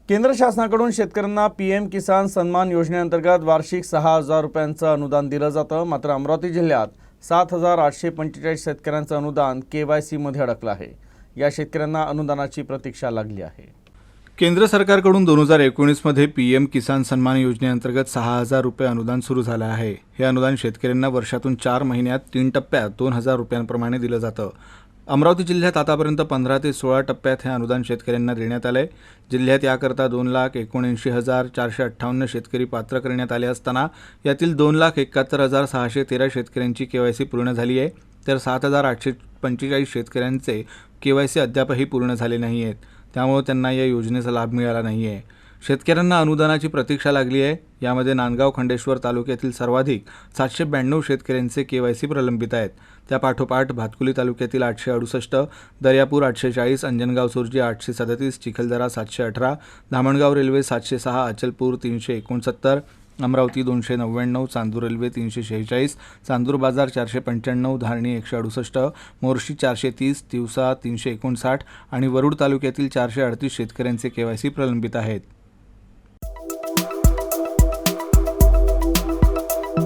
केंद्र शासनाकडून शेतकऱ्यांना पीएम किसान सन्मान योजनेअंतर्गत वार्षिक 6,000 रुपयांचं अनुदान दिलं जातं। मात्र अमरावती जिल्ह्यात 7,845 शेतकऱ्यांचं अनुदान KYC मध्ये अडकलं आहे। या शेतकऱ्यांना अनुदानाची प्रतीक्षा लागली आहे। केंद्र सरकारकडून 2019 मध्ये पीएम किसान सन्मान योजनेअंतर्गत 6,000 रुपये अनुदान सुरू झालं आहे। हे अनुदान शेतकऱ्यांना वर्षातून 4 महिन्यात 3 टप्प्यात 2,000 रुपयांप्रमाणे दिलं जातं। अमरावती जिल्ह्यात आतापर्यंत 15 ते 16 टप्प्यात हे अनुदान शेतकऱ्यांना देण्यात आले। जिल्ह्यात याकरता 2,79,458 शेतकरी पात्र करण्यात आले असताना यातील 2,71,613 शेतकऱ्यांची KYC पूर्ण झाली आहे, तर 7,845 शेतकऱ्यांचे KYC अद्यापही पूर्ण झाले नाही आहेत। त्यामुळे त्यांना या योजनेचा लाभ मिळाला नाही आहे। शेतकऱ्यांना अनुदानाची प्रतीक्षा लागली आहे। यामध्ये नांदगाव खंडेश्वर तालुक्यातील सर्वाधिक 792 शेतकऱ्यांचे KYC प्रलंबित आहेत। त्यापाठोपाठ भातकुली तालुक्यातील 868, दर्यापूर 840, अंजनगाव सुर्जी 837, चिखलदरा 718, धामणगाव रेल्वे 706, अचलपूर 369, अमरावती 299, चांदूर रेल्वे 346, चांदूर बाजार 495, धारणी 168, मोर्शी 430, तिवसा 359 आणि वरुड तालुक्यातील 438 शेतकऱ्यांचे KYC प्रलंबित आहेत।